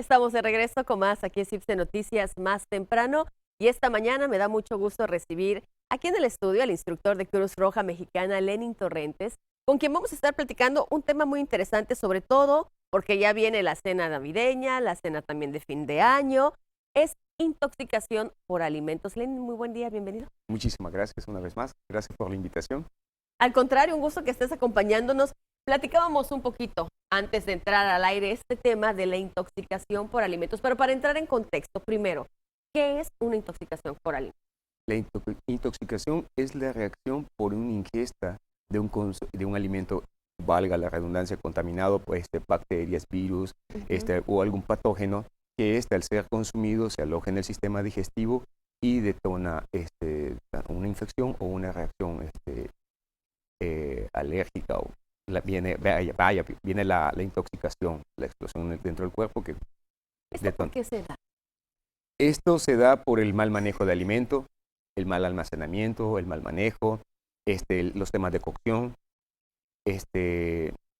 estamos de regreso con más aquí en CIPSE Noticias más temprano y esta mañana me da mucho gusto recibir aquí en el estudio al instructor de Cruz Roja Mexicana, Lenin Torrentes, con quien vamos a estar platicando un tema muy interesante, sobre todo porque ya viene la cena navideña, la cena también de fin de año, es intoxicación por alimentos. Lenin, muy buen día, bienvenido. Muchísimas gracias una vez más, gracias por la invitación. Al contrario, un gusto que estés acompañándonos. Platicábamos un poquito antes de entrar al aire este tema de la intoxicación por alimentos, pero para entrar en contexto, primero, ¿qué es una intoxicación por alimentos? La intoxicación es la reacción por una ingesta de un alimento, valga la redundancia, contaminado por bacterias, virus o algún patógeno que al ser consumido se aloja en el sistema digestivo y detona una infección o una reacción alérgica o viene la intoxicación, la explosión dentro del cuerpo que ¿Esto por qué se da? Esto se da por el mal manejo de alimento, el mal almacenamiento, el mal manejo, los temas de cocción,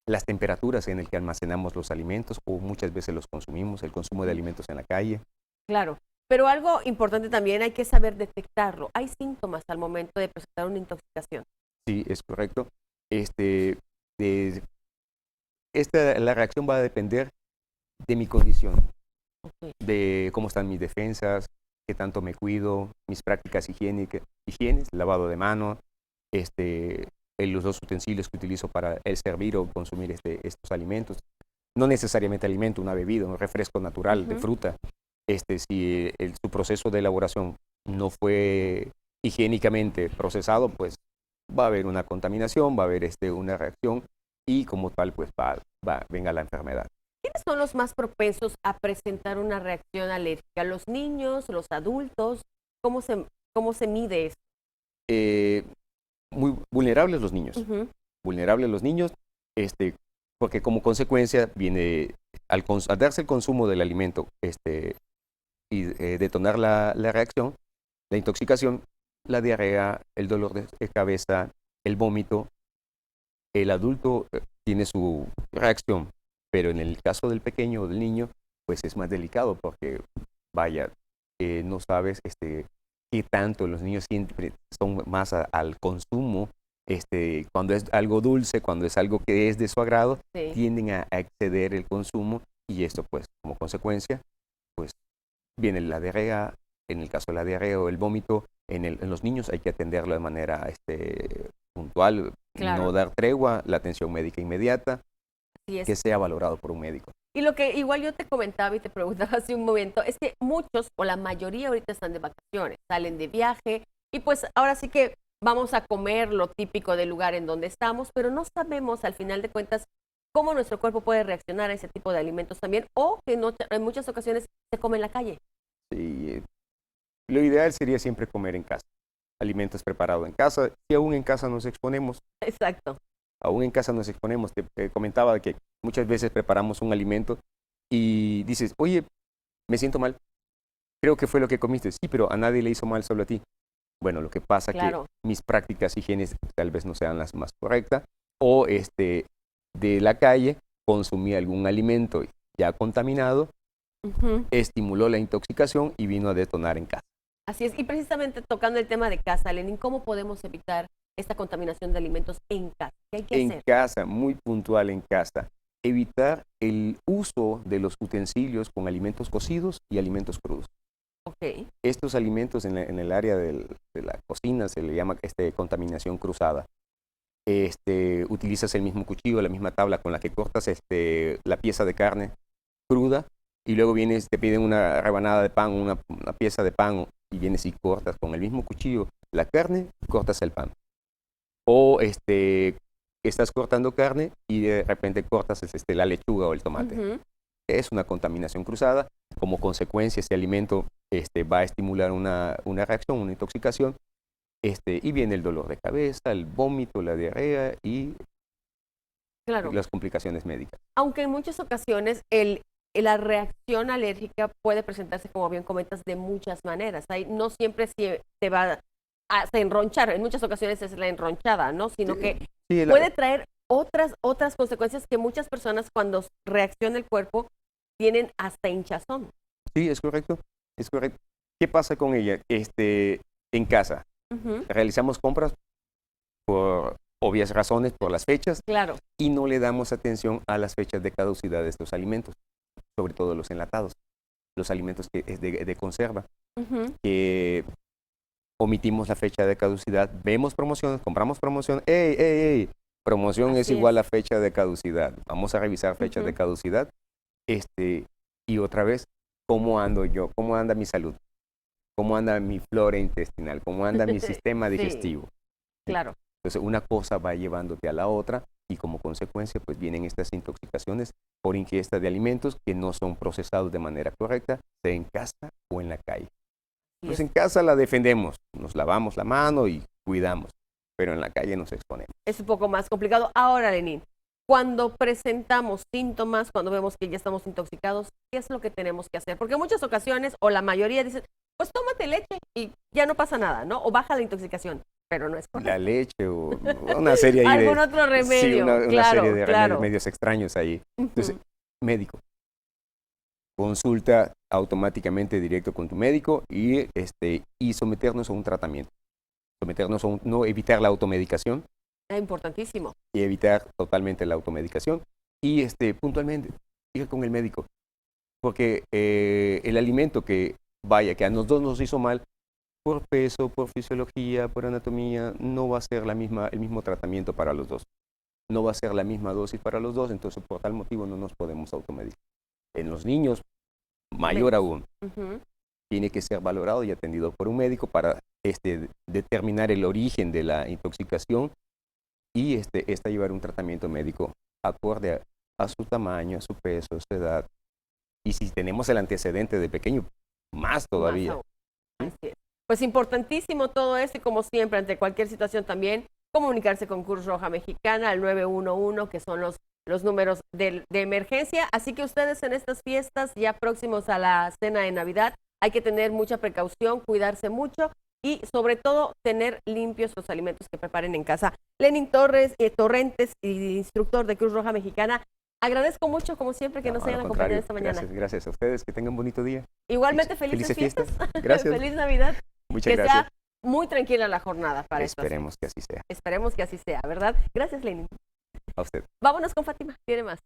las temperaturas en el que almacenamos los alimentos o muchas veces los consumimos, el consumo de alimentos en la calle. Claro, pero algo importante también, hay que saber detectarlo. ¿Hay síntomas al momento de presentar una intoxicación? Sí, es correcto. La reacción va a depender de mi condición, de cómo están mis defensas, qué tanto me cuido, mis prácticas higienes, lavado de manos, los dos utensilios que utilizo para el servir o consumir estos alimentos. No necesariamente alimento, una bebida, un refresco natural de fruta. Si su proceso de elaboración no fue higiénicamente procesado, pues va a haber una contaminación, va a haber una reacción y como tal, pues venga la enfermedad. ¿Quiénes son los más propensos a presentar una reacción alérgica? ¿Los niños, los adultos? ¿Cómo se mide esto? Muy vulnerables los niños. Vulnerables los niños, porque como consecuencia viene, al darse el consumo del alimento y detonar la reacción, la intoxicación, la diarrea, el dolor de cabeza, el vómito. El adulto tiene su reacción, pero en el caso del pequeño o del niño, pues es más delicado porque, no sabes qué tanto los niños siempre son más al consumo. Cuando es algo dulce, cuando es algo que es de su agrado, tienden a exceder el consumo y esto, pues, como consecuencia, pues, viene la diarrea. En el caso de la diarrea o el vómito, en los niños hay que atenderlo de manera puntual, no dar tregua, la atención médica inmediata, que sea valorado por un médico. Y lo que igual yo te comentaba y te preguntaba hace un momento, es que muchos o la mayoría ahorita están de vacaciones, salen de viaje y pues ahora sí que vamos a comer lo típico del lugar en donde estamos, pero no sabemos al final de cuentas cómo nuestro cuerpo puede reaccionar a ese tipo de alimentos también o que en muchas ocasiones se come en la calle. Sí, lo ideal sería siempre comer en casa, alimentos preparados en casa, y aún en casa nos exponemos. Exacto. Aún en casa nos exponemos. Te comentaba que muchas veces preparamos un alimento y dices, oye, me siento mal, creo que fue lo que comiste. Sí, pero a nadie le hizo mal, solo a ti. Bueno, lo que pasa es que mis prácticas higiénicas tal vez no sean las más correctas o de la calle consumí algún alimento ya contaminado, estimuló la intoxicación y vino a detonar en casa. Así es, y precisamente tocando el tema de casa, Lenin, ¿cómo podemos evitar esta contaminación de alimentos en casa? ¿Qué hay que hacer? En casa, muy puntual en casa. Evitar el uso de los utensilios con alimentos cocidos y alimentos crudos. Estos alimentos en el área de la cocina se le llama contaminación cruzada. Utilizas el mismo cuchillo, la misma tabla con la que cortas la pieza de carne cruda y luego te piden una rebanada de pan, una pieza de pan y vienes y cortas con el mismo cuchillo la carne, cortas el pan. O estás cortando carne y de repente cortas la lechuga o el tomate. Es una contaminación cruzada. Como consecuencia, ese alimento va a estimular una reacción, una intoxicación, y viene el dolor de cabeza, el vómito, la diarrea y las complicaciones médicas. Aunque en muchas ocasiones la reacción alérgica puede presentarse, como bien comentas, de muchas maneras. No siempre te va a enronchar, en muchas ocasiones es la enronchada, ¿no? Sino que puede traer otras consecuencias que muchas personas cuando reacciona el cuerpo tienen hasta hinchazón. Sí, es correcto, es correcto. ¿Qué pasa con ella? En casa, realizamos compras por obvias razones, por las fechas, Claro. y no le damos atención a las fechas de caducidad de estos alimentos, sobre todo los enlatados, los alimentos que es de conserva, que omitimos la fecha de caducidad, vemos promociones, compramos promoción, ¡ey! Promoción es igual a fecha de caducidad. Vamos a revisar fechas de caducidad, y otra vez, ¿cómo ando yo? ¿Cómo anda mi salud? ¿Cómo anda mi flora intestinal? ¿Cómo anda mi sistema digestivo? Sí, claro. Entonces, una cosa va llevándote a la otra y como consecuencia, pues vienen estas intoxicaciones por ingesta de alimentos que no son procesados de manera correcta, sea en casa o en la calle. Pues en casa la defendemos, nos lavamos la mano y cuidamos, pero en la calle nos exponemos. Es un poco más complicado. Ahora, Lenín, cuando presentamos síntomas, cuando vemos que ya estamos intoxicados, ¿qué es lo que tenemos que hacer? Porque en muchas ocasiones, o la mayoría dicen, pues tómate leche y ya no pasa nada, ¿no? O baja la intoxicación, pero no es correcto. La leche o una serie ahí ¿Algún otro remedio? Sí, una Claro, serie de claro. remedios extraños ahí. Entonces, médico. Consulta automáticamente directo con tu médico y someternos a un tratamiento. No evitar la automedicación. Es importantísimo. Y evitar totalmente la automedicación. Y puntualmente ir con el médico. Porque el alimento que a nosotros nos hizo mal, por peso, por fisiología, por anatomía, no va a ser el mismo tratamiento para los dos. No va a ser la misma dosis para los dos, entonces por tal motivo no nos podemos automedicar. En los niños, mayor aún, tiene que ser valorado y atendido por un médico para determinar el origen de la intoxicación y llevar un tratamiento médico acorde a su tamaño, a su peso, a su edad. Y si tenemos el antecedente de pequeño, más todavía. Así es. Pues importantísimo todo esto y como siempre, ante cualquier situación también, comunicarse con Cruz Roja Mexicana al 911, que son los números de emergencia. Así que ustedes en estas fiestas ya próximos a la cena de Navidad, hay que tener mucha precaución, cuidarse mucho y sobre todo tener limpios los alimentos que preparen en casa. Lenín Torrentes, instructor de Cruz Roja Mexicana, agradezco mucho, como siempre, que nos hayan acompañado esta mañana. Gracias a ustedes, que tengan un bonito día. Igualmente, felices fiestas. Gracias. Feliz Navidad. Muchas gracias. Que sea muy tranquila la jornada para esto. Esperemos que así sea. Esperemos que así sea, ¿verdad? Gracias, Lenín. A usted. Vámonos con Fátima, tiene más.